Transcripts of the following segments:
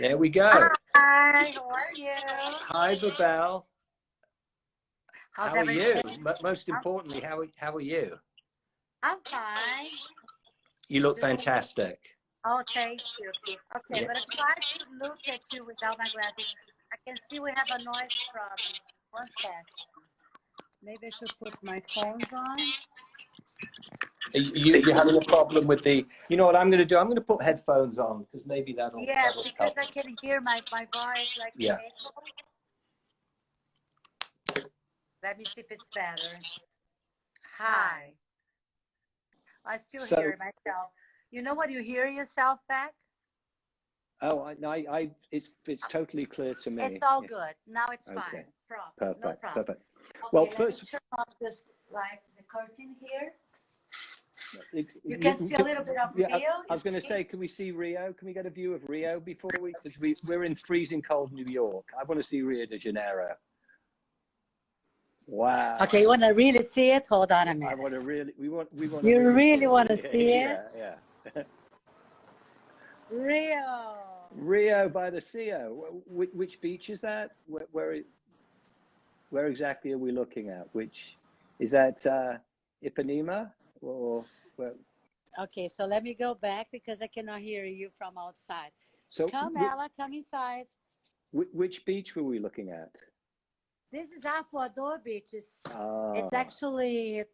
There we go. Hi, how are you? Hi, Bebel. How's How are you? everything? Most importantly, how are you? I'm fine. You look fantastic. Oh, thank you. Okay, Yeah. I'm gonna try to look at you without my glasses. I can see we have a noise problem. One sec. Maybe I should put my phones on. You're having a problem with the. You know what I'm going to do? I'm going to put headphones on because maybe that'll Yes, that'll because help. I can hear my voice like Yeah. echo. Let me see if it's better. Hi. I still hear myself. You know when you hear yourself back? Oh, it's totally clear to me. It's all good. Now it's Okay. fine. Perfect. No problem. Perfect. Okay, Well, let first, me turn off this, like the curtain here. You you can see a little bit of yeah, Rio. I was going to say, can we see Rio? Can we get a view of Rio before because we're in freezing cold New York. I want to see Rio de Janeiro. Wow. Okay, you want to really see it? Hold on a minute. I want to really, we want You to really want to see it? Yeah. Rio by the sea. Which beach is that? Where exactly are we looking at? Which is that? Ipanema or where? Okay, so let me go back because I cannot hear you from outside. So come, Ella, come inside. Which beach were we looking at? This is Arpoador Beach. It's actually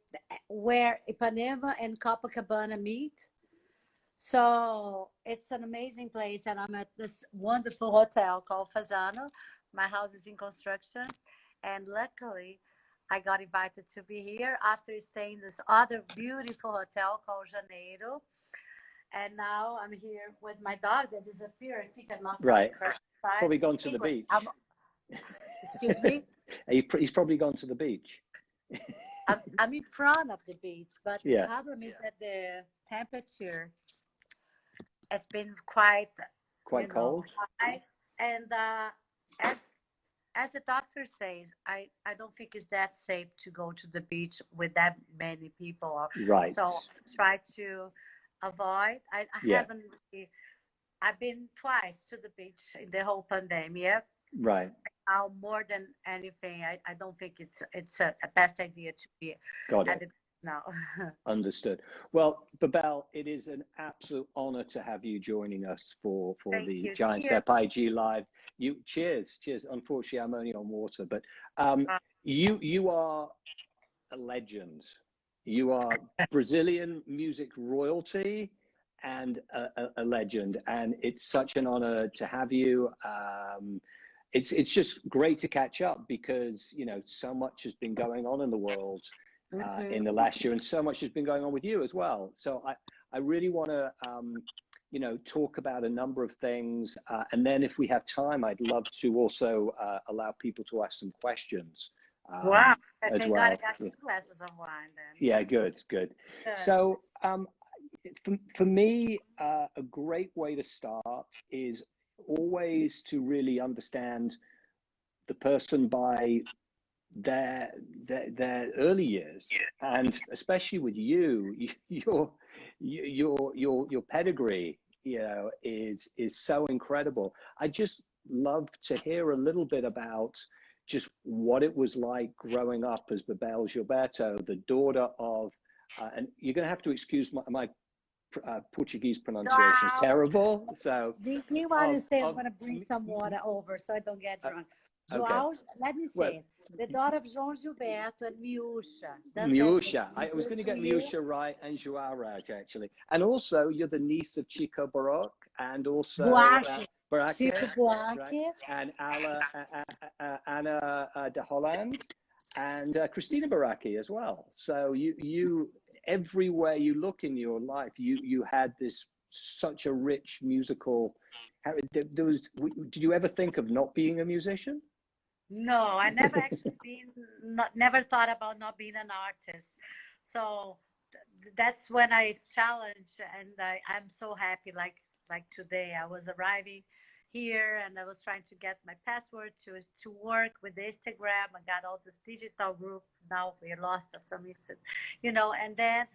where Ipanema and Copacabana meet. So it's an amazing place, and I'm at this wonderful hotel called Fasano. My house is in construction, and luckily I got invited to be here after staying in this other beautiful hotel called Janeiro. And now I'm here with my dog that disappeared. I think I'm not right. Probably gone to the beach. Excuse me? He's probably gone to the beach. I'm in front of the beach, but yeah. the problem is that the temperature has been quite cold. High. And as the doctor says, I don't think it's that safe to go to the beach with that many people. Right. So try to avoid. I haven't. I've been twice to the beach in the whole pandemic. Right. Now, more than anything, I don't think it's a best idea to be at the now. Understood. Well, Bebel, it is an absolute honor to have you joining us for the Giant Step IG Live. Cheers. Unfortunately, I'm only on water, but you are a legend. You are Brazilian music royalty and a legend, and it's such an honor to have you. It's just great to catch up because so much has been going on in the world in the last year, and so much has been going on with you as well. So I really want to talk about a number of things, and then if we have time, I'd love to also allow people to ask some questions. Wow! Thank God I got 2 glasses of wine then. Yeah, good. So for me, a great way to start is always to really understand the person by their early years, and especially with your pedigree, is so incredible. I just love to hear a little bit about just what it was like growing up as Bebel Gilberto, the daughter of, and you're going to have to excuse my Portuguese pronunciation is terrible. So do you want to say I'm going to bring some water over so I don't get drunk? João, let me say, the daughter of João Gilberto and Miúcha. Miúcha. I was going to get Miúcha right and João right, actually. And also, you're the niece of Chico Buarque and also Buarque, Chico Buarque. Right? And Anna de Holland and Christina Buarque as well. So you everywhere you look in your life, you had this such a rich musical. Did you ever think of not being a musician? No, I never actually never thought about not being an artist. So that's when I challenged, and I'm so happy. Like today, I was arriving here, and I was trying to get my password to work with Instagram. I got all this digital group. Now we lost some, and then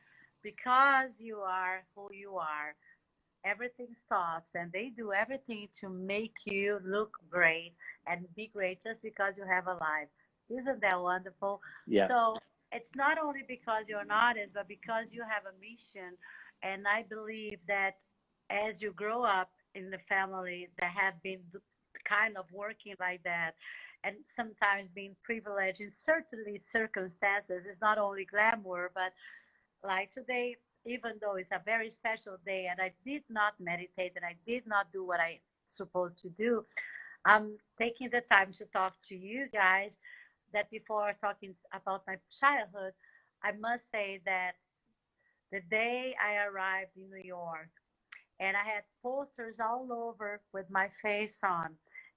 because you are who you are, everything stops and they do everything to make you look great and be great just because you have a life. Isn't that wonderful? Yeah. So it's not only because you're an artist, but because you have a mission. And I believe that as you grow up in the family that have been kind of working like that, and sometimes being privileged in certainly circumstances, it's not only glamour, but like today, even though it's a very special day and I did not meditate and I did not do what I supposed to do, I'm taking the time to talk to you guys that before talking about my childhood, I must say that the day I arrived in New York and I had posters all over with my face on.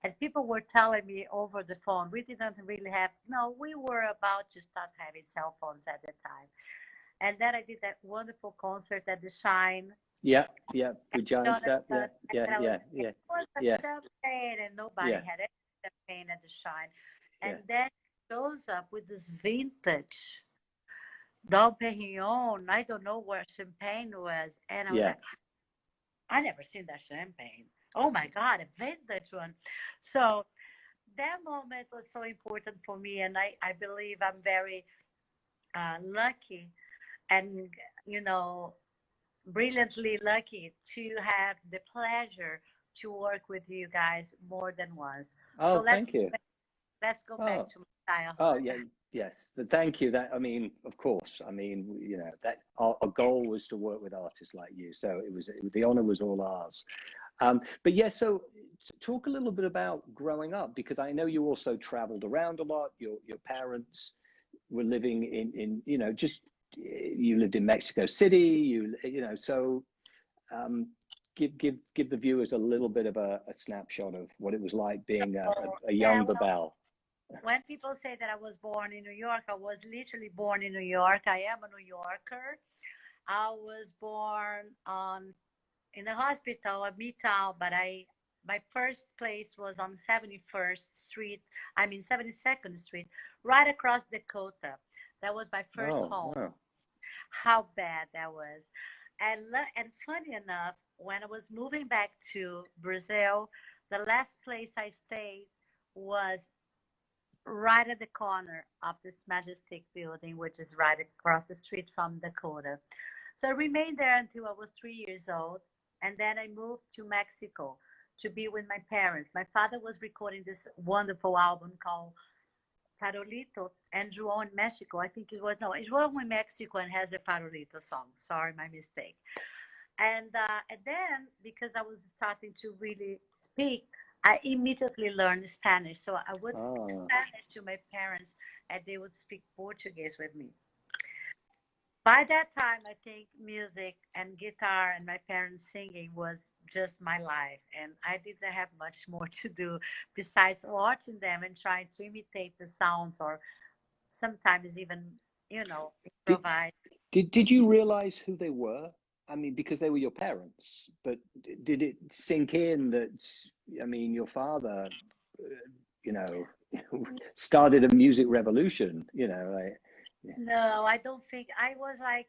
And people were telling me over the phone, we didn't really have, no, we were about to start having cell phones at the time. And then I did that wonderful concert at the Shine. Yeah, yeah, with Giant Jonathan, Step. Yeah, yeah, and I was, yeah, it yeah, was a yeah, champagne, and nobody yeah, had any champagne at the Shine. yeah, And then he shows up with this vintage Dom Perignon. I don't know where champagne was, and I was yeah. like, I never seen that champagne. Oh my God, a vintage one. So that moment was so important for me, and I believe I'm very lucky and you know brilliantly lucky to have the pleasure to work with you guys more than once. So Oh, thank you. let's go back Oh, to my oh, childhood. yeah, yes. Thank you. That, I mean, of course. I mean, you know, that our goal was to work with artists like you, so the honor was all ours. But yeah, so talk a little bit about growing up, because I know you also traveled around a lot. Your parents were living in you know, just you lived in Mexico City. You know, so um, give the viewers a little bit of a snapshot of what it was like being So, a yeah, young well, Bebel. when people say that I was born in New York, I was literally born in New York. I am a New Yorker. I was born on in the hospital at Midtown, but I my first place was on 71st Street. I mean 72nd Street, right across Dakota. That was my first Oh, home. wow. How bad that was. And funny enough, when I was moving back to Brazil, the last place I stayed was right at the corner of this majestic building, which is right across the street from Dakota. So I remained there until I was 3 years old. And then I moved to Mexico to be with my parents. My father was recording this wonderful album called Farolito and João in Mexico. I think it was, no, it's João in Mexico and has a Farolito song. Sorry, my mistake. And then because I was starting to really speak, I immediately learned Spanish. So I would speak Oh, Spanish to my parents, and they would speak Portuguese with me. By that time, I think music and guitar and my parents singing was just my life, and I didn't have much more to do besides watching them and trying to imitate the sounds, or sometimes even, did improvise. did you realize who they were? I mean, because they were your parents, but did it sink in that, I mean, your father, you know, started a music revolution, you know, like, yeah. No, I don't think I was like.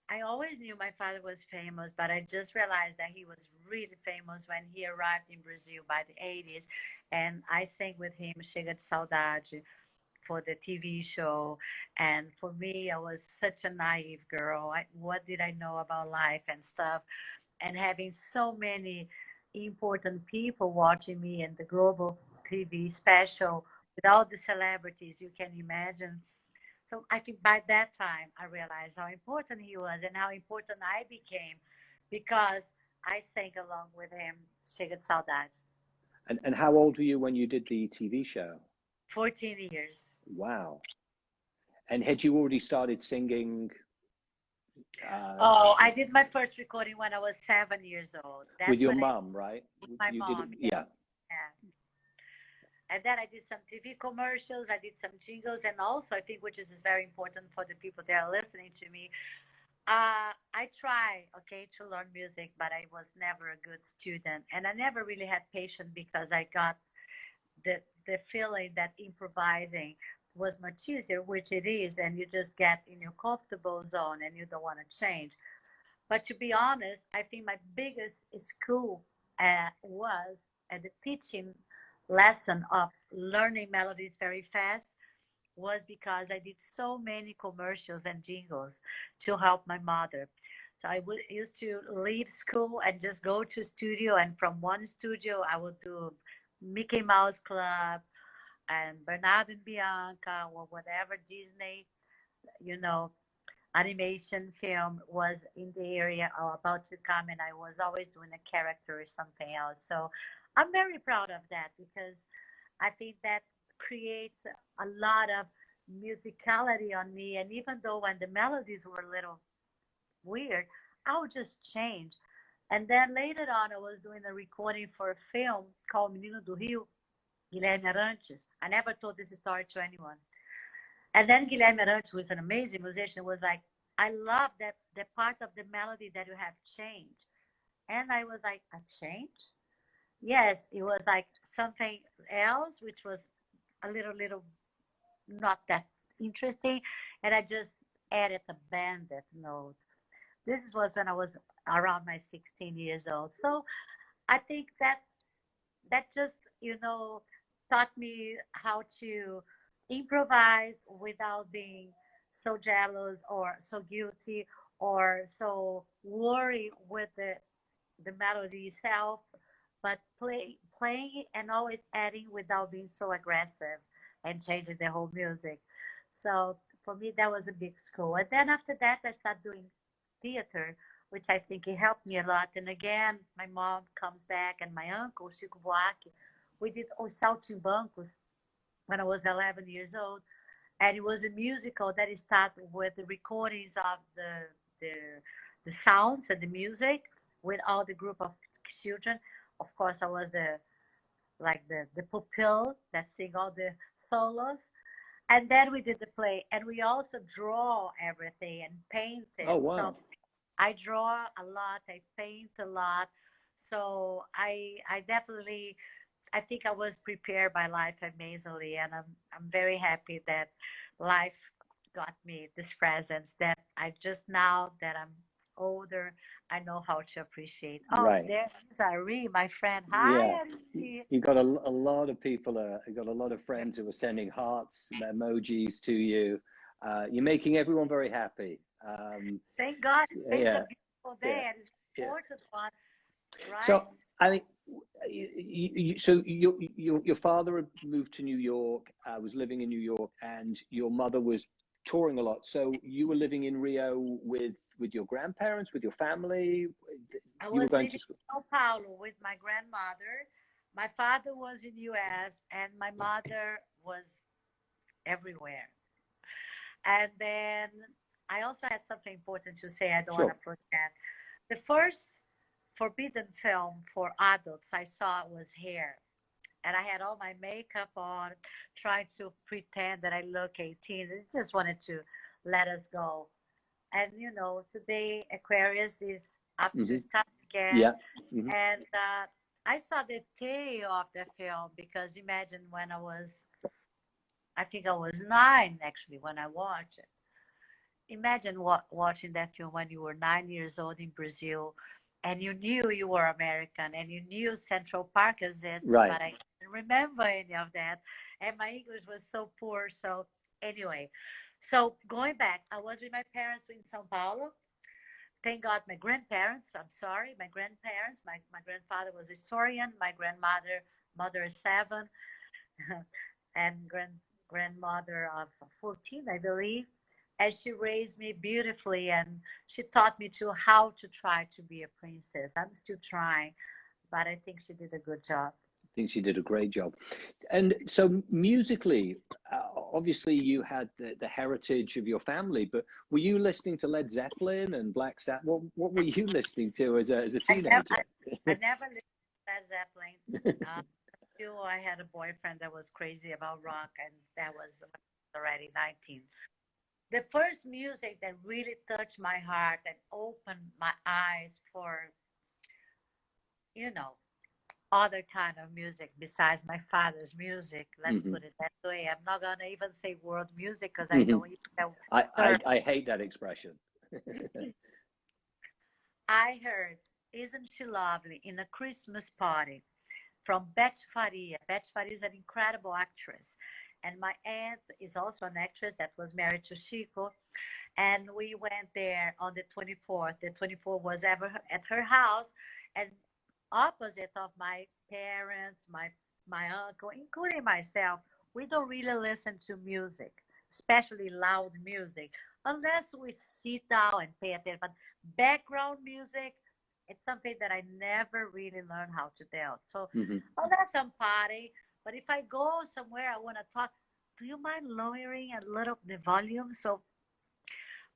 I always knew my father was famous, but I just realized that he was really famous when he arrived in Brazil by the 80s. And I sang with him Chega de Saudade for the TV show. And for me, I was such a naive girl. What did I know about life and stuff? And having so many important people watching me in the global TV special with all the celebrities you can imagine. So I think by that time I realized how important he was and how important I became because I sang along with him Chega de Saudade. And how old were you when you did the TV show? 14 years. Wow. And had you already started singing uh, Oh, I did my first recording when I was 7 years old. with That's your when I mum, right? with my You did it, mom. Yeah. yeah. Yeah. And then I did some TV commercials. I did some jingles, and also I think, which is very important for the people that are listening to me, I try, okay, to learn music, but I was never a good student, and I never really had patience because I got the feeling that improvising was much easier, which it is, and you just get in your comfortable zone and you don't want to change. But to be honest, I think my biggest school was at the teaching lesson of learning melodies very fast was because I did so many commercials and jingles to help my mother. So I would used to leave school and just go to studio, and from one studio I would do Mickey Mouse Club and Bernard and Bianca or whatever Disney, you know, animation film was in the area or about to come, and I was always doing a character or something else. So I'm very proud of that because I think that creates a lot of musicality on me. And even though when the melodies were a little weird, I would just change. And then later on, I was doing a recording for a film called Menino do Rio, Guilherme Arantes. I never told this story to anyone. And then Guilherme Arantes, who is an amazing musician, was like, I love that the part of the melody that you have changed. And I was like, a change? Yes, it was like something else, which was a little not that interesting. And I just added a bandit note. This was when I was around my 16 years old. So I think that just, taught me how to improvise without being so jealous or so guilty or so worried with the melody itself, but playing it and always adding without being so aggressive and changing the whole music. So for me, that was a big school. And then after that, I started doing theater, which I think it helped me a lot. And again, my mom comes back and my uncle, Chico Buarque, we did Os Saltimbancos when I was 11 years old. And it was a musical that started with the recordings of the, the sounds and the music with all the group of children. Of course, I was the pupil that sing all the solos. And then we did the play, and we also draw everything and paint Oh, it. So wow. I draw a lot, I paint a lot. So I definitely I think I was prepared by life amazingly, and I'm very happy that life got me this presents that I just now that I'm older, I know how to appreciate. Oh, Right. there's Ari, my friend. Yeah. Hi, Ari. You got a lot of people, you got a lot of friends who are sending hearts, emojis to you. You're making everyone very happy. Thank God today's a Yeah, beautiful yeah, day and it's an yeah. important one, right? So, I mean, so your father had moved to New York, was living in New York, and your mother was touring a lot. So you were living in Rio with your grandparents, with your family. I You were was going living to school. in Sao Paulo with my grandmother. My father was in US and my mother was everywhere. And then I also had something important to say. I don't want to Sure. forget. The first forbidden film for adults I saw was Hair. And I had all my makeup on, trying to pretend that I look 18. I just wanted to let us go. And today Aquarius is up to Hmm. start again. Yeah. Hmm. And I saw the tail of the film because imagine when I think I was 9 actually when I watched it. Imagine watching that film when you were 9 years old in Brazil and you knew you were American and you knew Central Park exists, Right. but I didn't remember any of that. And my English was so poor. So, anyway, so going back, I was with my parents in Sao Paulo. Thank God, my grandparents, I'm sorry, my grandparents, my grandfather was a historian, my mother is 7, and grandmother of 14, I believe. And she raised me beautifully and she taught me to how to try to be a princess. I'm still trying, but I think she did a good job. I think she did a great job. And so musically, obviously you had the heritage of your family, but were you listening to Led Zeppelin and Black Sabbath? What were you listening to as a I never, teenager? I never listened to Led Zeppelin. Uh, Until I had a boyfriend that was crazy about rock, and that was when I was already 19. The first music that really touched my heart and opened my eyes for, you know, other kind of music besides my father's music. Let's Hmm. put it that way. I'm not gonna even say world music because I Hmm. don't even know I, term. I I hate that expression. I heard Isn't She Lovely in a Christmas party from Beth Faria. Beth Faria is an incredible actress. And my aunt is also an actress that was married to Chico. And we went there on the 24th. The 24th was ever at her house. And opposite of my parents, my uncle, including myself, we don't really listen to music, especially loud music, unless we sit down and pay attention. But background music, it's something that I never really learned how to do. So unless I'm party, but if I go somewhere I want to talk, do you mind lowering a little the volume? So,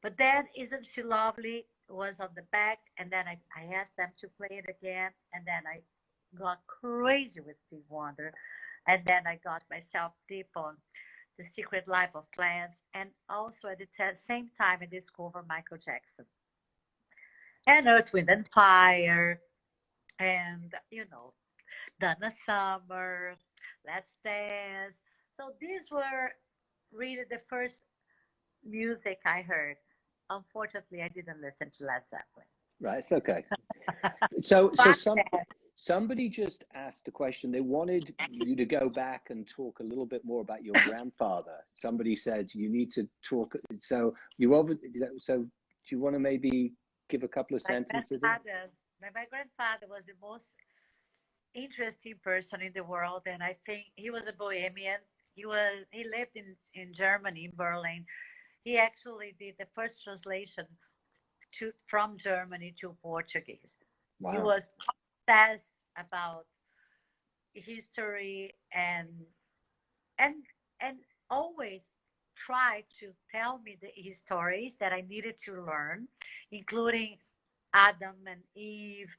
but then Isn't She Lovely was on the back, and then I asked them to play it again, and then I got crazy with Steve Wonder, and then I got myself deep on The Secret Life of Plants, and also at the same time I discovered Michael Jackson and Earth, Wind and Fire, and Donna Summer, Let's Dance. So these were really the first music I heard. Unfortunately, I didn't listen to Led Zeppelin. Right, it's okay. So somebody just asked a question. They wanted you to go back and talk a little bit more about your grandfather. Somebody said you need to talk. So do you want to maybe give a couple of sentences? My grandfather was the most interesting person in the world, and I think he was a bohemian. He lived in Germany, in Berlin. He actually did the first translation from Germany to Portuguese. Wow. He was obsessed about history and always tried to tell me his stories that I needed to learn, including Adam and Eve,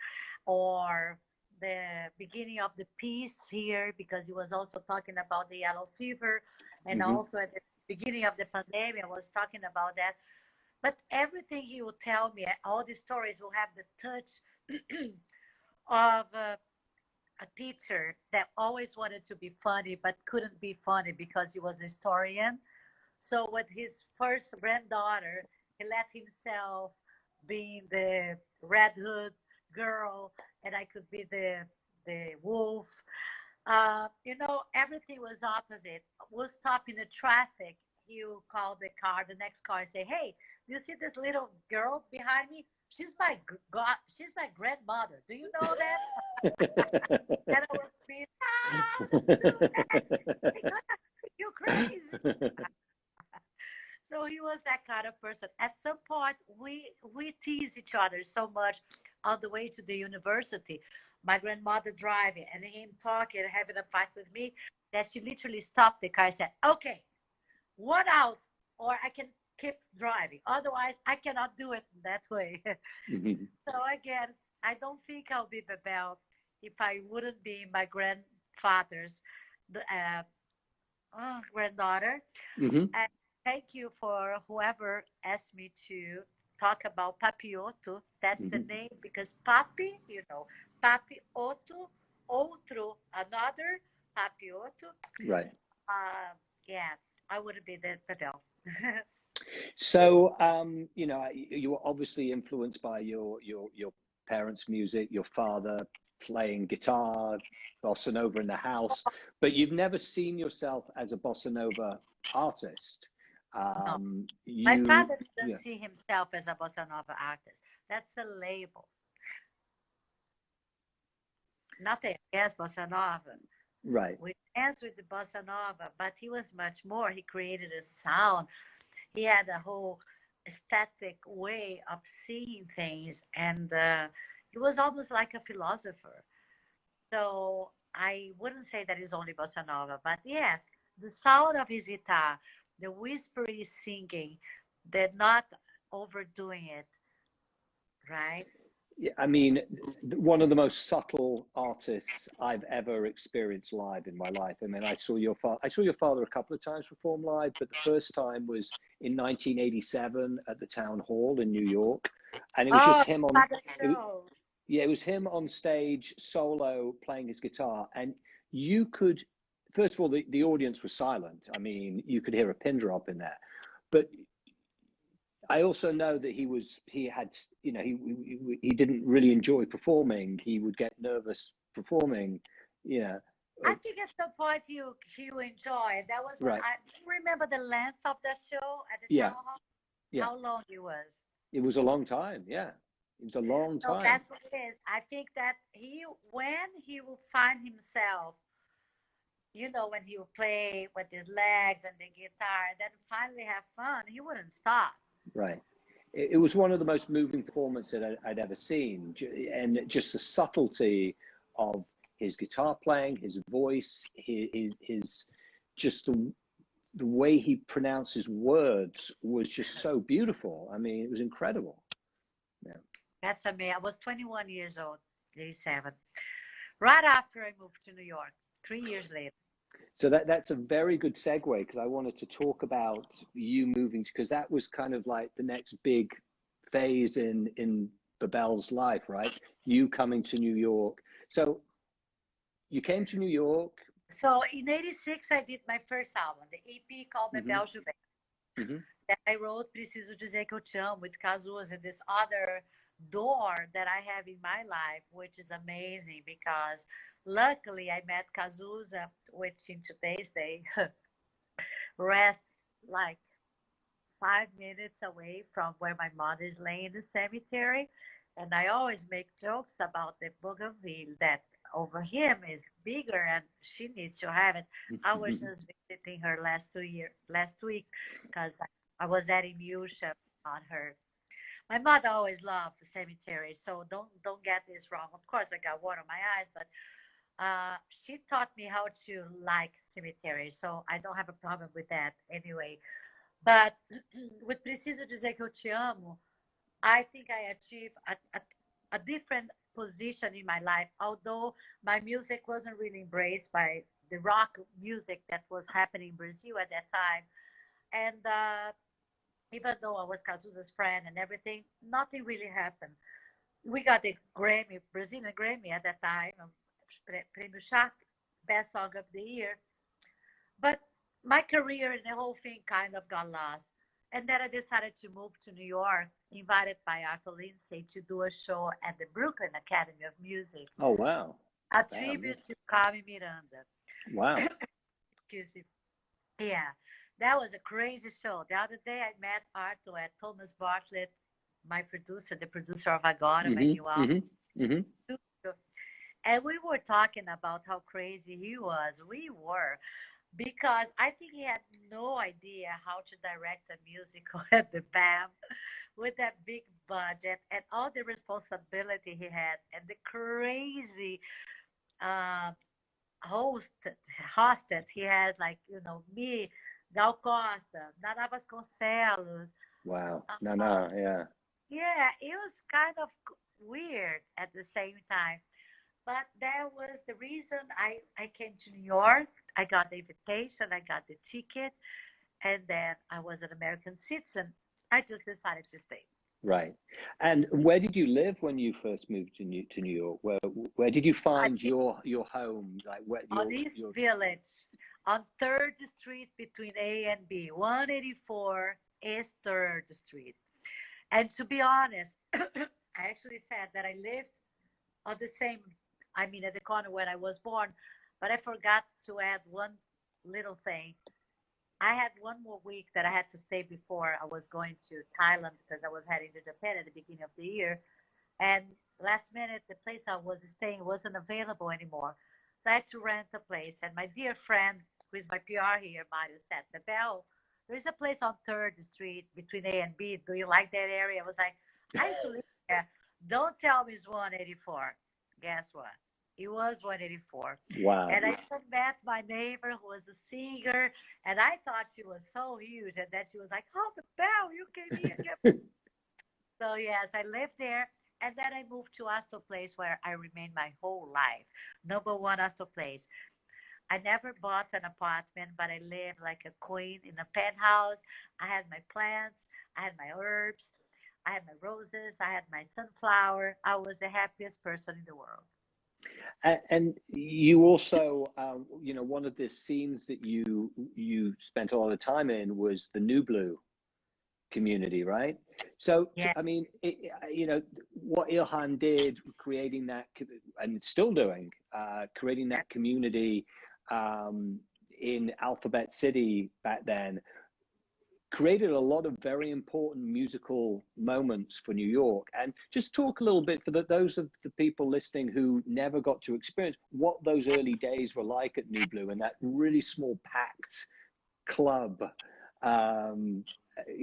or the beginning of the peace here, because he was also talking about the yellow fever, and also at the beginning of the pandemic, I was talking about that. But everything he would tell me, all the stories will have the touch of a teacher that always wanted to be funny, but couldn't be funny because he was a historian. So with his first granddaughter, he let himself be the Red Hood girl, and I could be the wolf. Everything was opposite. We'll stop in the traffic. You call the car, the next car, and say, "Hey, do you see this little girl behind me? She's my grandmother. Do you know that?" And I was being, don't do that. You're crazy. So he was that kind of person. At some point, we tease each other so much on the way to the university. My grandmother driving and him talking and having a fight with me, that she literally stopped the car and said, "Okay, one out, or I can keep driving. Otherwise, I cannot do it that way." So again, I don't think I'll be Bebel if I wouldn't be my grandfather's granddaughter. And thank you for whoever asked me to talk about Papioto. That's the name, because Papi, Papioto, outro, another, Papioto. Right. Yeah, I wouldn't be the Bebel. So, you were obviously influenced by your parents' music, your father playing guitar, bossa nova in the house, but you've never seen yourself as a bossa nova artist. No. My father doesn't see himself as a bossa nova artist. That's a label. Nothing against bossa nova. Right. We dance with the bossa nova, but he was much more. He created a sound. He had a whole aesthetic way of seeing things, and he was almost like a philosopher. So I wouldn't say that is only bossa nova, but yes, the sound of his guitar, the whispery singing, they're not overdoing it, right? Yeah, I mean, one of the most subtle artists I've ever experienced live in my life. I mean, I saw your father a couple of times perform live, but the first time was in 1987 at the Town Hall in New York, and it was just him on. It was him on stage solo playing his guitar, and you could, first of all, the audience was silent. I mean, you could hear a pin drop in there, but I also know that he had, you know, he didn't really enjoy performing. He would get nervous performing, you know. I think at some point you enjoy. That was what Right. I remember the length of the show at the Yeah. town hall, Yeah. how long it was. It was a long time. Yeah. It was a long So time. that's what it is. I think that when he will find himself, when he will play with his legs and the guitar, and then finally have fun, he wouldn't stop. Right. It was one of the most moving performances I'd ever seen, and just the subtlety of his guitar playing, his voice, his just the way he pronounces words was just so beautiful. I mean, it was incredible. Yeah. That's amazing. I was 21 years old, 87. Right after I moved to New York, 3 years later. So that's a very good segue, because I wanted to talk about you moving, because that was kind of like the next big phase in Bebel's life, right? You coming to New York. So you came to New York. So in '86, I did my first album, the EP called Bebel Gilberto. That I wrote Preciso Dizer Que Eu Te Amo with Cazuza, and this other door that I have in my life, which is amazing because luckily I met Cazuza, which in today's day rests like 5 minutes away from where my mother is laying in the cemetery. And I always make jokes about the bougainville that over him is bigger and she needs to have it. I was just visiting her last week because I was adding Musha on her. My mother always loved the cemetery, so don't get this wrong. Of course, I got water in my eyes, but she taught me how to like cemeteries, so I don't have a problem with that anyway. But with Preciso Dizer Que Eu Te Amo, I think I achieved a different position in my life, although my music wasn't really embraced by the rock music that was happening in Brazil at that time. And even though I was Cazuza's friend and everything, nothing really happened. We got the Grammy, Brazilian Grammy at that time, Prêmio Chá, Best Song of the Year. But my career and the whole thing kind of got lost. And then I decided to move to New York, invited by Arthur Lindsay to do a show at the Brooklyn Academy of Music. Oh, wow. A tribute to Carmen Miranda. Wow. Excuse me. Yeah, that was a crazy show. The other day I met Arthur at Thomas Bartlett, my producer, the producer of Agora, my new album. And we were talking about how crazy he was. We were. Because I think he had no idea how to direct a musical at the BAM with that big budget and all the responsibility he had and the crazy uh, host that he had, like, me, Gal Costa, Nana Vasconcelos. Wow. No, yeah. Yeah, it was kind of weird at the same time. But that was the reason I came to New York. I got the invitation, I got the ticket, and then I was an American citizen. I just decided to stay. Right. And where did you live when you first moved to New York? Where did you find your home? Like on East Village, on 3rd Street between A and B, 184 East 3rd Street. And to be honest, I actually said that I lived on the same, at the corner where I was born, but I forgot to add one little thing. I had one more week that I had to stay before I was going to Thailand because I was heading to Japan at the beginning of the year. And last minute, the place I was staying wasn't available anymore. So I had to rent a place. And my dear friend, who is my PR here, Mario, said, Bebel, there's a place on 3rd Street between A and B. Do you like that area? I was like, I used to live there. Don't tell me it's 184. Guess what? It was 184. Wow. And I met my neighbor who was a singer, and I thought she was so huge, and then she was like, oh, Bebel, you came here. So, yes, I lived there, and then I moved to Astor Place, where I remained my whole life. Number 1 Astor Place. I never bought an apartment, but I lived like a queen in a penthouse. I had my plants, I had my herbs, I had my roses, I had my sunflower. I was the happiest person in the world. And you also, one of the scenes that you spent a lot of time in was the New Blue. community, right? So, Yeah. I mean, you know, what Ilhan did, creating that, and still doing, creating that community in Alphabet City back then, created a lot of very important musical moments for New York. And just talk a little bit for those of the people listening who never got to experience what those early days were like at New Blue, and that really small packed club.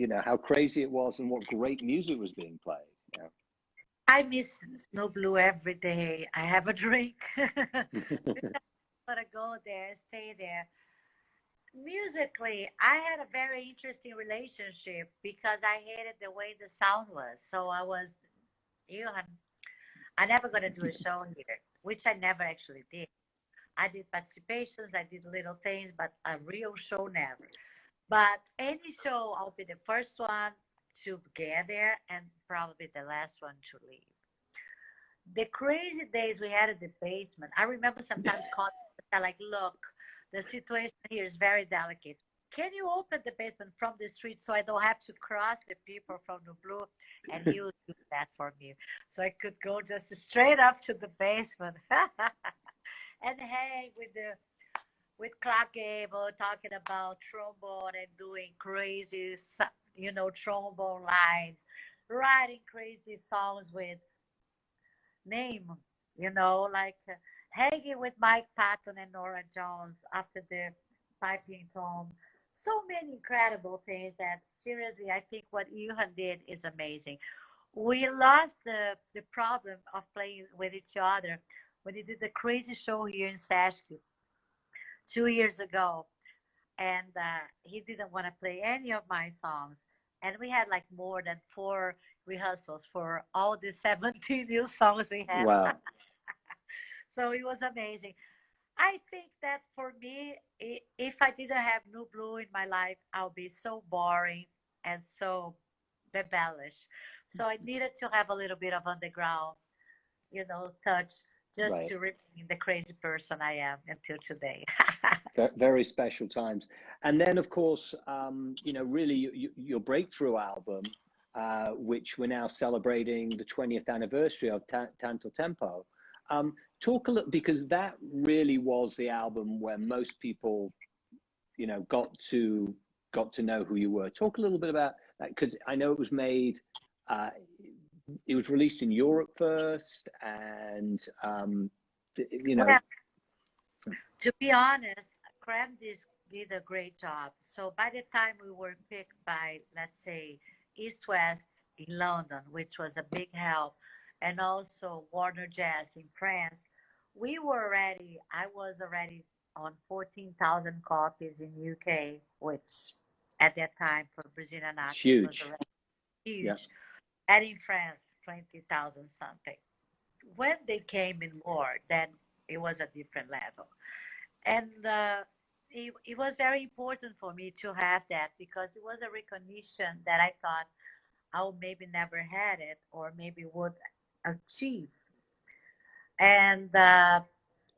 You know, how crazy it was and what great music was being played. Yeah. I miss No Blue every day. I have a drink. I want to go there, stay there. Musically, I had a very interesting relationship because I hated the way the sound was. So I was, you know, I'm never going to do a show here, which I never actually did. I did participations, I did little things, but a real show never. But any show, I'll be the first one to get there and probably the last one to leave. The crazy days we had at the basement, I remember sometimes calling, like, look, the situation here is very delicate. Can you open the basement from the street so I don't have to cross the people from the blue? And you do that for me. So I could go just straight up to the basement and hang with Clark Gable talking about trombone and doing crazy, you know, trombone lines, writing crazy songs with name, you know, like hanging with Mike Patton and Nora Jones after the piping tom. So many incredible things that seriously, I think what Johan did is amazing. We lost the problem of playing with each other when he did the crazy show here in Sashki 2 years ago. And he didn't want to play any of my songs. And we had like more than 4 rehearsals for all the 17 new songs we had. Wow. So it was amazing. I think that for me, if I didn't have New Blue in my life, I'll be so boring and so rebellious. So I needed to have a little bit of underground, you know, touch just to remain the crazy person I am until today. Very special times. And then, of course, you know, really your breakthrough album, which we're now celebrating the 20th anniversary of, Tanto Tempo. Talk a little, because that really was the album where most people, you know, got to know who you were. Talk a little bit about that, because I know it was made, it was released in Europe first, and you know. Well, to be honest, Cram did a great job. So by the time we were picked by, let's say, East West in London, which was a big help, and also Warner Jazz in France, I was already on 14,000 copies in UK, which at that time for Brazilian artists was already huge. Yeah. And in France, 20,000 something. When they came in more, then it was a different level. And it was very important for me to have that because it was a recognition that I thought I would maybe never had it or maybe would achieve. And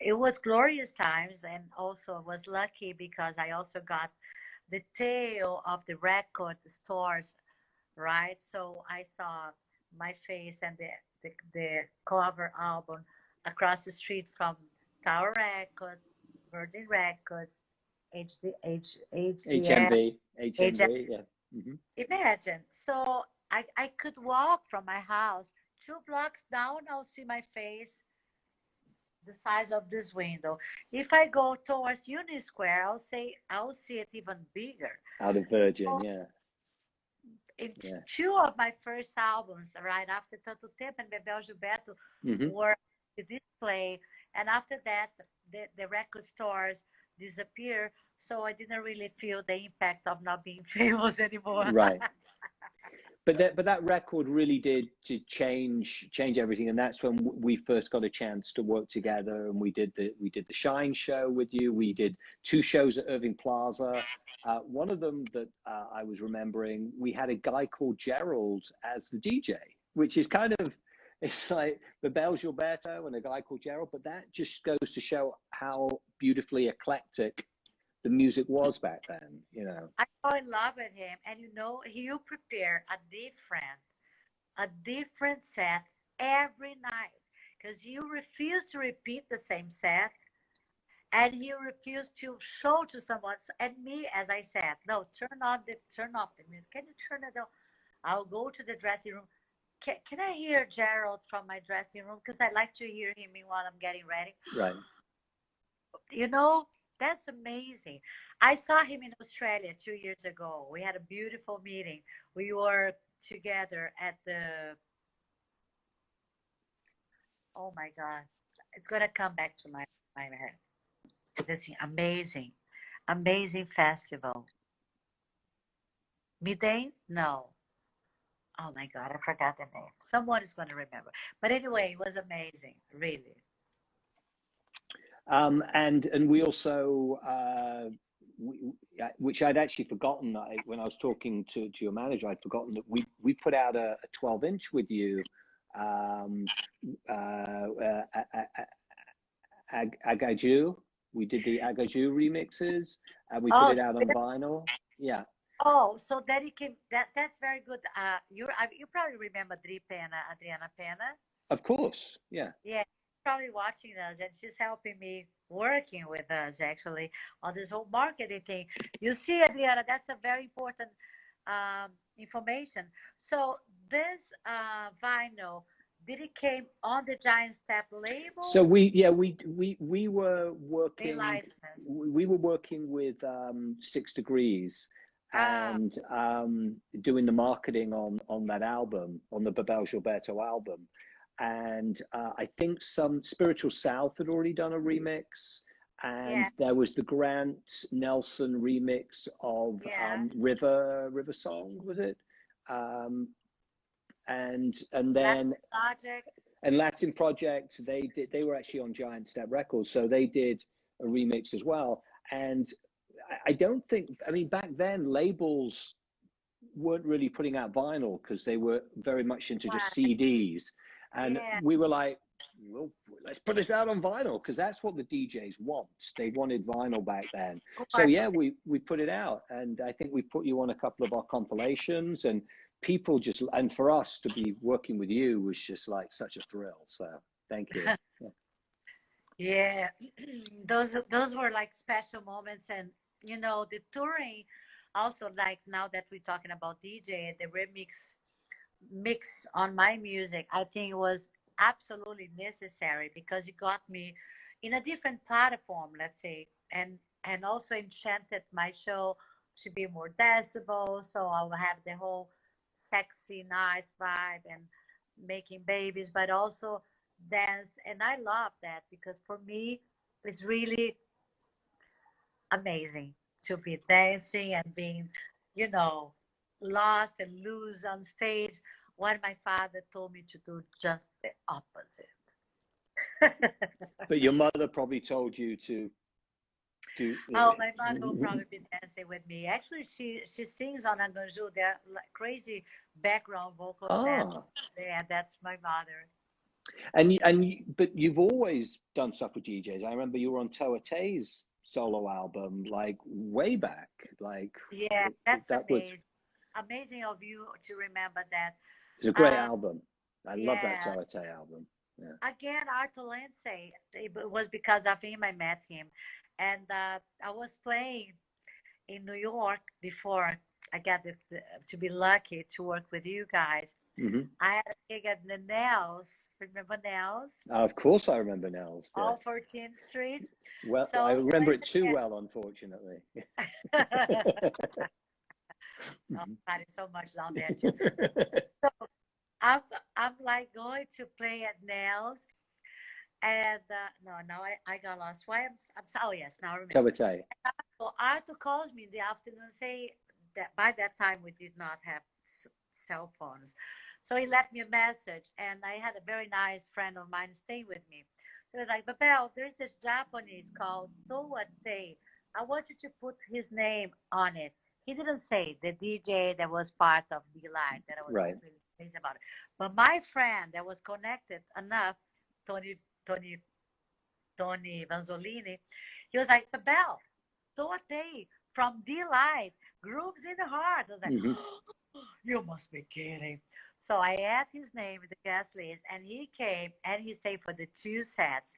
it was glorious times, and also was lucky because I also got the tail of the record stores, right? So I saw my face and the cover album across the street from Tower Records, Virgin Records, HMV, yeah. Mm-hmm. Imagine. So I could walk from my house 2 blocks down, I'll see my face the size of this window. If I go towards Union Square, I'll see it even bigger. Out of Virgin, so, yeah. Two of my first albums, right after Tanto Tempo and Bebel Gilberto, were the display, and after that, the record stores disappear. So I didn't really feel the impact of not being famous anymore. Right. But that record really did to change everything, and that's when we first got a chance to work together. And we did the Shine show with you. We did 2 shows at Irving Plaza. One of them that I was remembering, we had a guy called Gerald as the DJ, which is kind of, it's like Bebel Gilberto and a guy called Gerald, but that just goes to show how beautifully eclectic the music was back then, you know. I fall in love with him, and he'll prepare a different set every night because you refuse to repeat the same set, and he refused to show to someone. And me, as I said, no, turn off the music. Can you turn it off? I'll go to the dressing room. Can I hear Gerald from my dressing room? Because I like to hear him while I'm getting ready. Right. That's amazing. I saw him in Australia 2 years ago. We had a beautiful meeting. We were together at oh my God, it's going to come back to my head. This amazing festival. Midday? No. Oh my God, I forgot the name. Someone is going to remember. But anyway, it was amazing, really. And we also, which I'd actually forgotten when I was talking to your manager, I'd forgotten that we put out a 12-inch with you, Agaju. We did the Agaju remixes, and we put it out on vinyl. Yeah. Oh, so that it came. That's very good. You probably remember Adriana Pena. Of course, yeah. Yeah, probably watching us, and she's helping me working with us actually on this whole marketing thing. You see, Adriana, that's a very important information. So this vinyl, did it came on the Giant Step label? So we were working. We were working with 6 Degrees. And doing the marketing on that album, on the Bebel Gilberto album. And I think some Spiritual South had already done a remix, and there was the Grant Nelson remix of River Song, was it? And then Latin Project, they were actually on Giant Step Records, so they did a remix as well. And I don't think, I mean, back then labels weren't really putting out vinyl because they were very much into just CDs. And we were like, well, let's put this out on vinyl because that's what the DJs want. They wanted vinyl back then. So yeah, we put it out, and I think we put you on a couple of our compilations, and people and for us to be working with you was just like such a thrill. So thank you. Yeah, those were like special moments. And the touring also, like now that we're talking about DJ, the mix on my music, I think it was absolutely necessary because it got me in a different platform, let's say, and also enchanted my show to be more danceable. So I'll have the whole sexy night vibe and making babies, but also dance. And I love that because for me, it's really amazing to be dancing and being, lost and loose on stage, when my father told me to do just the opposite. But your mother probably told you to do. Oh, my mother will probably be dancing with me. Actually, she sings on Anganju. They're like crazy background vocals. Yeah, that's my mother. But you've always done stuff with DJs. I remember you were on Toa Tay's solo album, like way back. Like that's amazing. Amazing of you to remember that. It's a great album. I love that Toa Tay album. Yeah. Again, Arthur Lindsay. It was because of him I met him, and I was playing in New York before I got to be lucky to work with you guys. Mm-hmm. I had a gig at the Nels. Remember Nels? Of course, I remember Nels. Yeah. All 14th Street. Well, so I remember it too well, unfortunately. Oh, God, so much down there too. So I'm like going to play at Nels, and no, I got lost. Why oh yes, now I remember. So Arthur calls me in the afternoon and say that by that time we did not have cell phones, so he left me a message, and I had a very nice friend of mine stay with me. He was like, Bebel, there's this Japanese called Toa Tay. I want you to put his name on it. He didn't say the DJ that was part of the line that I was really crazy about it. But my friend that was connected enough, Tony Vanzolini, he was like, Bebel, Today from D-Light, Grooves in the Heart. I was like, Hmm. you must be kidding. So I add his name in the guest list, and he came and he stayed for the 2 sets.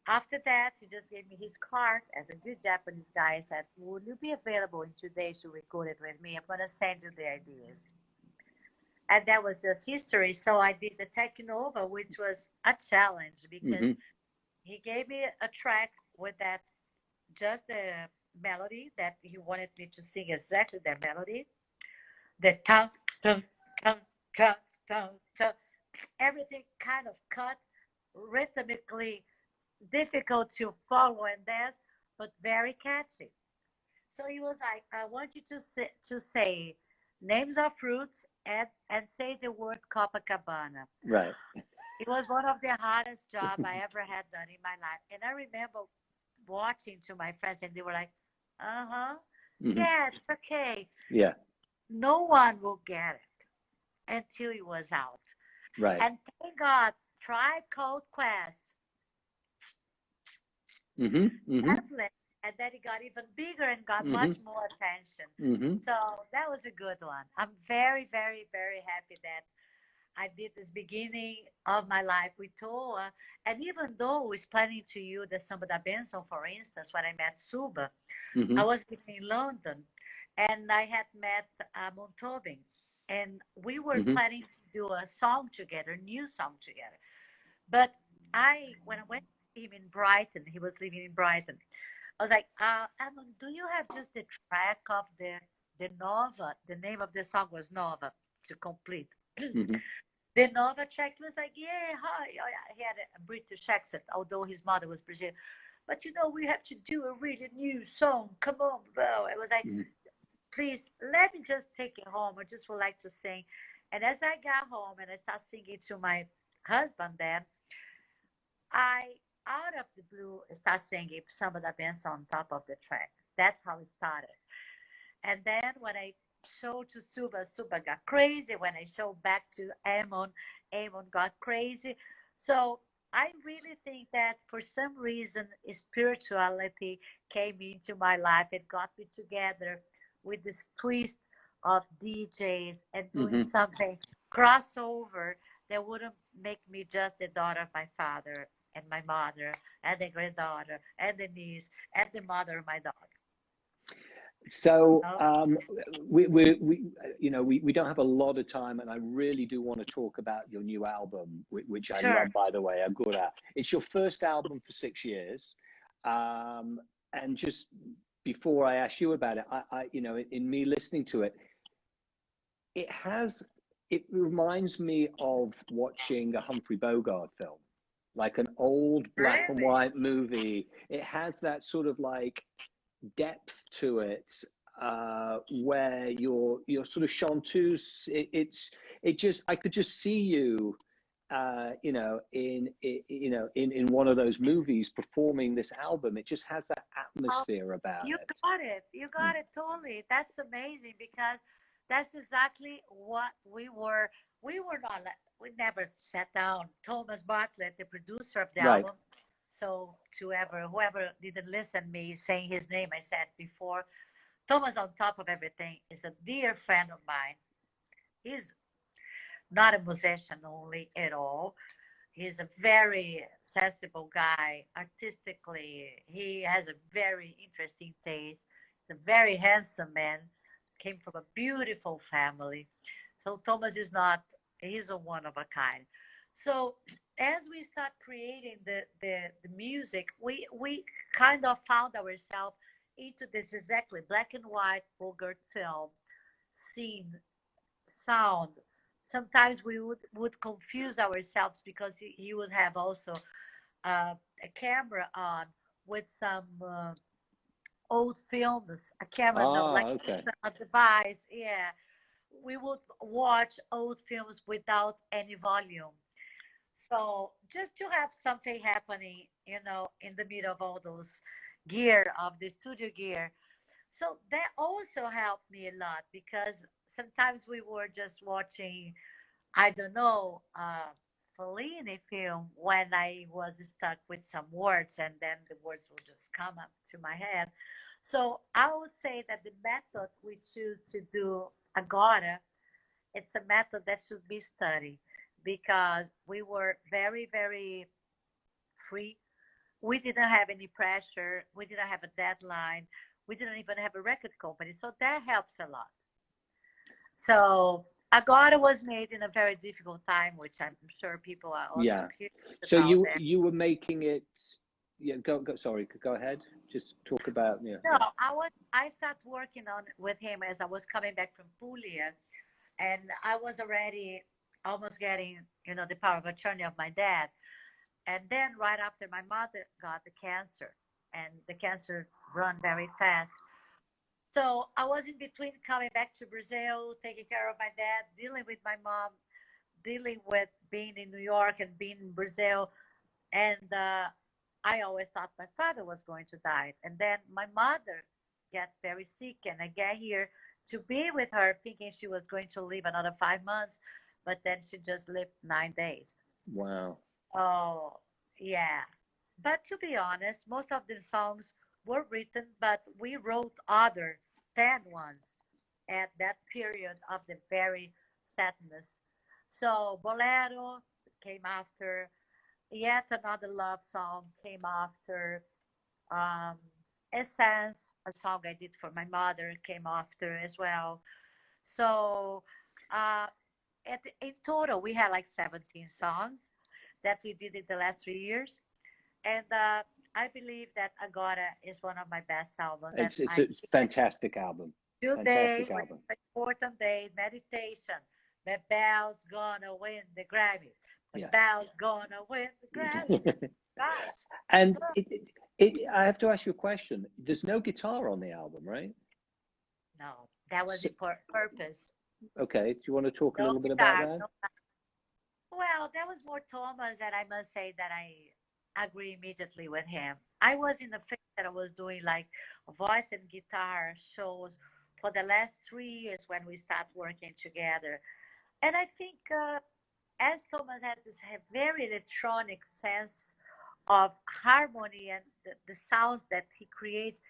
After that, he just gave me his card as a good Japanese guy. He said, will you be available in 2 days to record it with me? I'm going to send you the ideas. And that was just history. So I did the Technova, which was a challenge because Hmm. he gave me a track with that, just the melody that he wanted me to sing exactly that melody. The tum, tum, tum, tum, tum, tum. Everything kind of cut rhythmically difficult to follow and dance, but very catchy. So he was like, I want you to say names of fruits and say the word Copacabana. Right. It was one of the hardest job I ever had done in my life. And I remember watching to my friends and they were like, uh-huh, Hmm. yeah, it's okay. Yeah. No one will get it until it was out. Right. And thank God, Tribe Called Quest, Hmm. Hmm. that and then it got even bigger and got Hmm. much more attention. Hmm. So that was a good one. I'm very, very, very happy that I did this beginning of my life with Toa. And even though I was planning to use the Samba da Benção, for instance, when I met Suba, I Hmm. was living in London and I had met Montobin. And we were Hmm. planning to do a song together, a new song together. But when I went to him in Brighton, he was living in Brighton. I was like, Amon, do you have just the track of the Nova? The name of the song was Nova to complete. Hmm. The Nova track was like, yeah, hi. Oh, yeah. He had a British accent, although his mother was Brazilian. But we have to do a really new song. Come on, bro. It was like, please let me just take it home. I just would like to sing. And as I got home and I started singing to my husband, then I, out of the blue, start singing Samba da Benção on top of the track. That's how it started. And then when I showed to Suba, Suba got crazy. When I showed back to Amon, Amon got crazy. So I really think that for some reason, spirituality came into my life. It got me together with this twist of DJs and doing Hmm. something crossover that wouldn't make me just the daughter of my father and my mother and the granddaughter and the niece and the mother of my dog. So Oh, we don't have a lot of time, and I really do want to talk about your new album, which I sure. love, by the way, Agora. It's your first album for 6 years, and just before I ask you about it, in me listening to it, it has it reminds me of watching a Humphrey Bogart film, like an old black and Really? white movie. It has that sort of like depth to it, where you're sort of chanteuse. It just I could just see you, in one of those movies performing this album. It just has that Oh, atmosphere about you it. got it. You got it totally. That's amazing because that's exactly what we were. We were not, we never sat down. Thomas Bartlett, the producer of the Right. album. So to whoever didn't listen me saying his name, I said before, Thomas on top of everything is a dear friend of mine. He's not a musician only at all. He's a very sensible guy. Artistically, he has a very interesting taste. He's a very handsome man. Came from a beautiful family. So Thomas is not, he's a one of a kind. So as we start creating the music, we kind of found ourselves into this exactly black and white Bogart film scene sound. Sometimes we would confuse ourselves because he would have also a camera on with some old films, a camera, no, like Okay. a device. Yeah, we would watch old films without any volume. So just to have something happening, in the middle of all those gear of the studio gear. So that also helped me a lot because sometimes we were just watching, I don't know, Fellini film when I was stuck with some words and then the words will just come up to my head. So I would say that the method we choose to do agora, it's a method that should be studied because we were very, very free. We didn't have any pressure. We didn't have a deadline. We didn't even have a record company. So that helps a lot. So Agora was made in a very difficult time, which I'm sure people are also curious so about you were making it. Yeah, go. Sorry, go ahead. Just talk about No, I started working on with him as I was coming back from Puglia, and I was already almost getting, the power of attorney of my dad. And then right after my mother got the cancer, and the cancer run very fast. So I was in between coming back to Brazil, taking care of my dad, dealing with my mom, dealing with being in New York and being in Brazil. And I always thought my father was going to die. And then my mother gets very sick, and I get here to be with her, thinking she was going to live another 5 months, but then she just lived 9 days. Wow. Oh, yeah. But to be honest, most of the songs were written, but we wrote other 10 ones at that period of the very sadness. So Bolero came after, yet another love song came after, um, Essence, a song I did for my mother, came after as well. So uh, in total, we had like 17 songs that we did in the last 3 years. And I believe that Agora is one of my best albums. It's And a fantastic album. today, Fantastic album. important day, meditation. Bebel's gonna win the Grammy. Yeah. Bebel's gonna win the Grammy. Gosh. And I have to ask you a question. There's no guitar on the album, right? No, that was the purpose. Okay. Do you want to talk a little bit guitar, about that? Well, that was more Thomas, and I must say that I agree immediately with him. I was in the phase that I was doing like voice and guitar shows for the last 3 years when we start working together. And I think as Thomas has this very electronic sense of harmony and the sounds that he creates,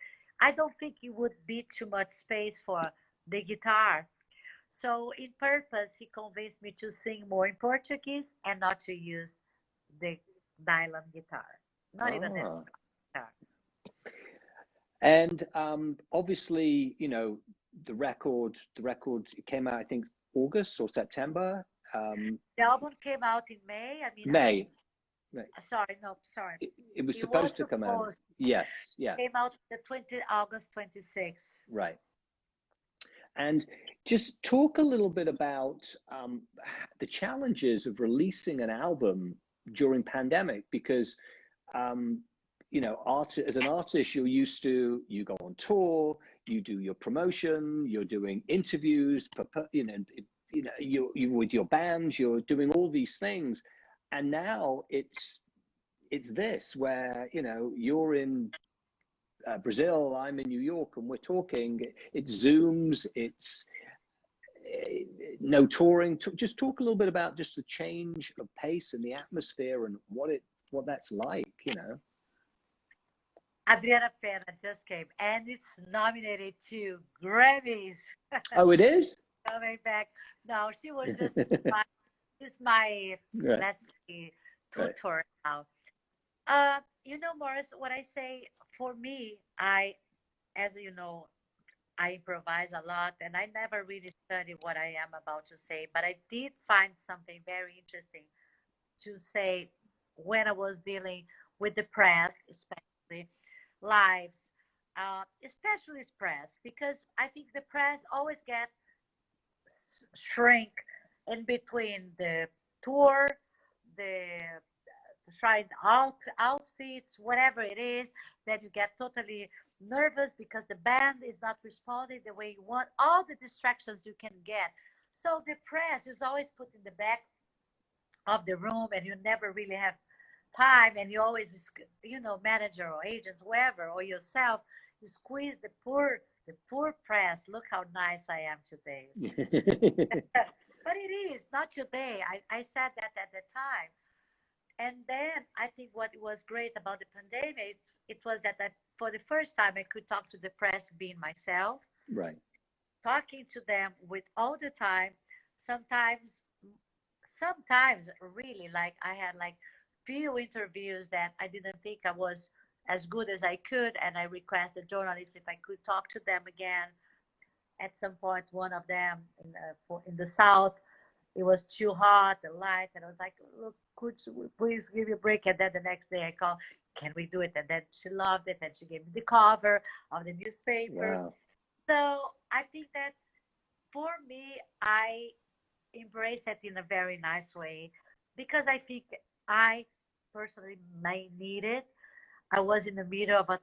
I don't think it would be too much space for the guitar. So, in purpose, he convinced me to sing more in Portuguese and not to use the nylon guitar, not even the guitar. And obviously, the record came out, I think, August or September. The album came out in May. I mean, May. Sorry, no, sorry. It was supposed to come out. Yes, yeah. It came out the August 26th. Right. And just talk a little bit about the challenges of releasing an album during pandemic, because as an artist, you go on tour, you do your promotion, you're doing interviews, you with your band, you're doing all these things, and now it's this where you're in Brazil, I'm in New York, and we're talking. It's Zooms, it's no touring. Just talk a little bit about just the change of pace and the atmosphere and what that's like. Adriana Pena just came, and it's nominated to Grammys. Oh, it is? Coming back. No, she was just my right. Let's see, tutor now. Maurice, what I say, for me, as you know, I improvise a lot, and I never really study what I am about to say, but I did find something very interesting to say when I was dealing with the press, especially lives, especially press, because I think the press always get shrink in between the tour, the trying outfits, whatever it is, that you get totally nervous because the band is not responding the way you want, all the distractions you can get. So the press is always put in the back of the room, and you never really have time, and you always, manager or agent, whoever, or yourself, you squeeze the poor press. Look how nice I am today. But it is, not today. I said that at the time. And then I think what was great about the pandemic, it was that for the first time I could talk to the press being myself, Right. talking to them with all the time. Sometimes really like I had like few interviews that I didn't think I was as good as I could, and I requested journalists if I could talk to them again. At some point, one of them in the south, it was too hot, the light, and I was like, "Look, could you please give me a break?" And then the next day, I called, "Can we do it?" And then she loved it, and she gave me the cover of the newspaper. Wow. So I think that for me, I embrace it in a very nice way because I think I personally may need it. I was in the middle of a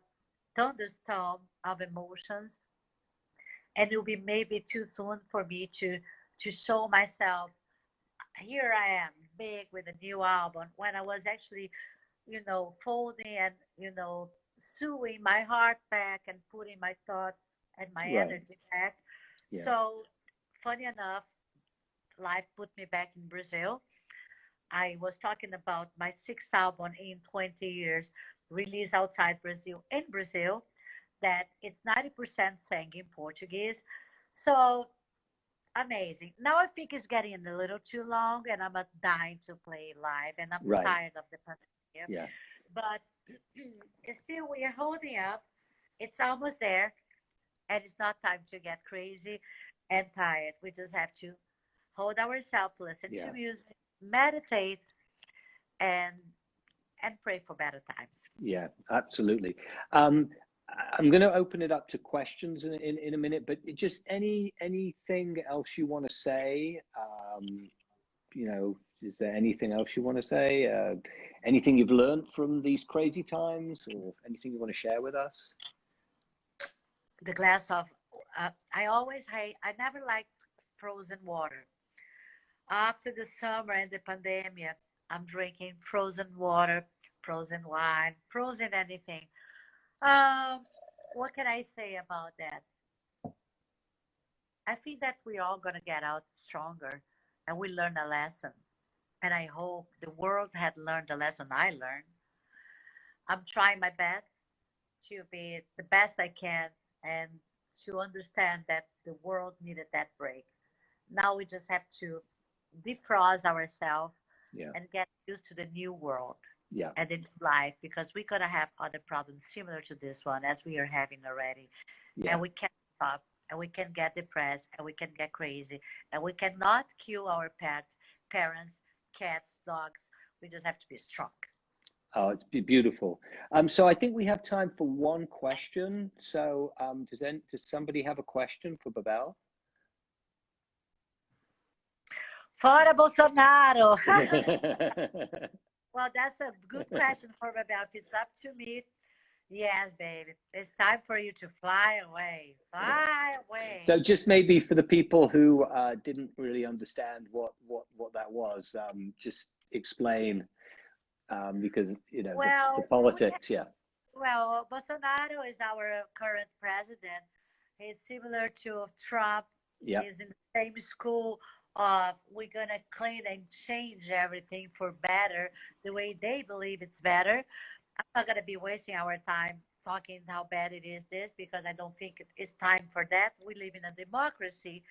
thunderstorm of emotions, and it will be maybe too soon for me to show myself. Here I am, big with a new album. When I was actually, folding and sewing my heart back and putting my thoughts and my Right. energy back. Yeah. So, funny enough, life put me back in Brazil. I was talking about my sixth album in 20 years, released outside Brazil, in Brazil, that it's 90% sang in Portuguese. So amazing. Now I think it's getting a little too long and I'm dying to play live and I'm Right. tired of the pandemic. Yeah. But still, we are holding up. It's almost there and it's not time to get crazy and tired. We just have to hold ourselves, listen Yeah. to music, meditate, and pray for better times. Yeah, absolutely. I'm going to open it up to questions in a minute, but just anything else you want to say? Is there anything else you want to say? Anything you've learned from these crazy times, or anything you want to share with us? The glass of, I never liked frozen water. After the summer and the pandemic, I'm drinking frozen water, frozen wine, frozen anything. Um, what can I say about that? I think that we're all gonna get out stronger, and we learn a lesson. And I hope the world had learned the lesson I learned. I'm trying my best to be the best I can and to understand that the world needed that break. Now we just have to defrost ourselves Yeah. and get used to the new world. Yeah. And in life, because we're gonna have other problems similar to this one as we are having already. Yeah. And we can't stop and we can get depressed and we can get crazy and we cannot kill our parents, cats, dogs. We just have to be strong. Oh, it's beautiful. So I think we have time for one question. So does somebody have a question for Bebel? Fora Bolsonaro. Well, that's a good question for Bebel. If it's up to me, yes, baby. It's time for you to fly away. Fly away. So just maybe for the people who didn't really understand what that was, just explain, because the politics. Yeah. Well, Bolsonaro is our current president. He's similar to Trump. Yeah. He's in the same school of we're gonna clean and change everything for better, the way they believe it's better. I'm not gonna be wasting our time talking how bad it is this because I don't think it's time for that. We live in a democracy.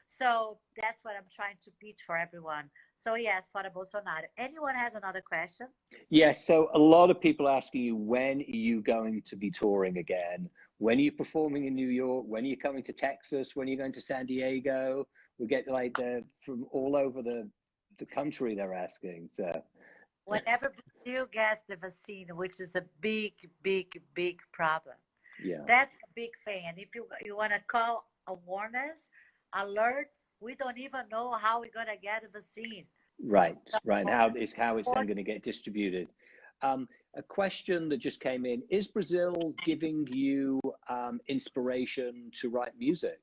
So that's what I'm trying to pitch for everyone. So yes, for Bolsonaro. Anyone has another question? Yes. So a lot of people asking you, when are you going to be touring again? When are you performing in New York? When are you coming to Texas? When are you going to San Diego? We get from all over the country. They're asking. So whenever Brazil gets the vaccine, which is a big, big, big problem. Yeah. That's a big thing. And if you want to call awareness, alert, we don't even know how we're going to get a vaccine. Right, right. And how it's then going to get distributed. A question that just came in: is Brazil giving you inspiration to write music?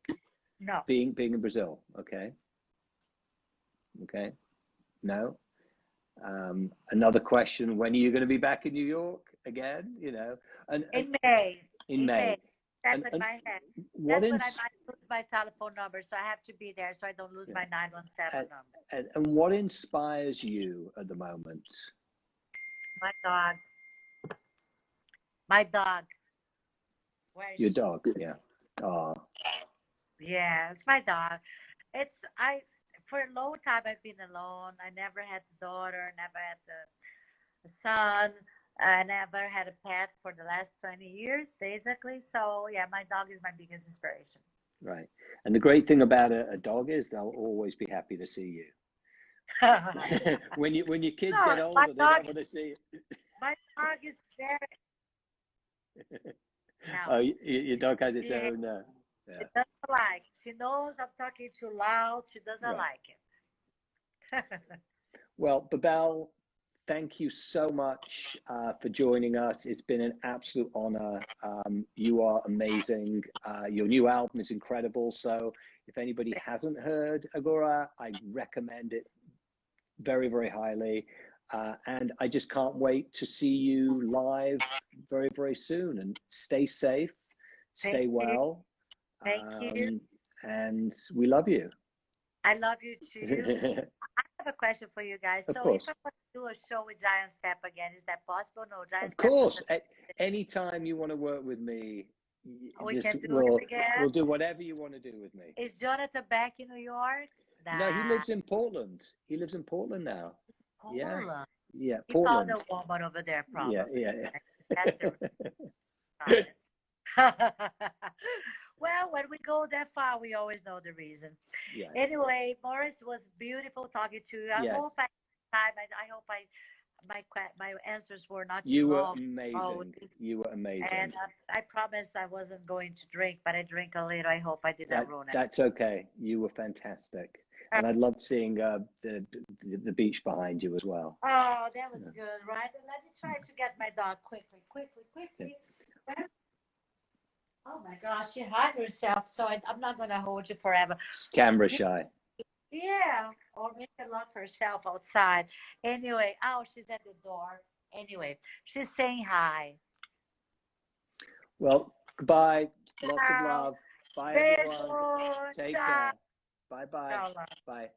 No. Being in Brazil, okay. No. Another question: when are you going to be back in New York again? In May. In May. That's in my head. That's when I might put my telephone number, so I have to be there so I don't lose my 917 number. And what inspires you at the moment? My dog. My dog. Your dog, yeah. Oh. Yeah, it's my dog. For a long time I've been alone. I never had a daughter, never had a son. I never had a pet for the last 20 years, basically. So yeah, my dog is my biggest inspiration. Right. And the great thing about a dog is they'll always be happy to see you. when your kids get older, they don't want to see you. My dog is very... Oh, your dog has its own... She doesn't like. She knows I'm talking too loud. She doesn't like it. Well, Bebel, thank you so much for joining us. It's been an absolute honor. You are amazing. Your new album is incredible. So if anybody hasn't heard Agora, I recommend it very, very highly. And I just can't wait to see you live very, very soon. And stay safe, stay well. Thank you. And we love you. I love you too. I have a question for you guys. Of so course. if I want to do a show with Giant Step again, is that possible? No, Giant Of Step. course. Anytime you want to work with me, we can do it again. We'll do whatever you want to do with me. Is Jonathan back in New York? No, he lives in Portland. He lives in Portland now. Portland. Yeah, he Portland. He found a woman over there, probably. Yeah. That's well, when we go that far, we always know the reason. Yeah. Anyway, Maurice, was beautiful talking to you. I hope my answers were not too long. You were amazing. And I promised I wasn't going to drink, but I drink a little. I hope I did not ruin it. That's okay. You were fantastic. And I loved seeing the beach behind you as well. Oh, that was good, right? And let me try to get my dog quickly. Yeah. Oh my gosh, she hid herself, so I'm not going to hold you forever. Camera shy. Yeah, or make her lock herself outside. Anyway, she's at the door. Anyway, she's saying hi. Well, goodbye. Lots of love. Bye, everyone. Take care. Bye-bye. Bye.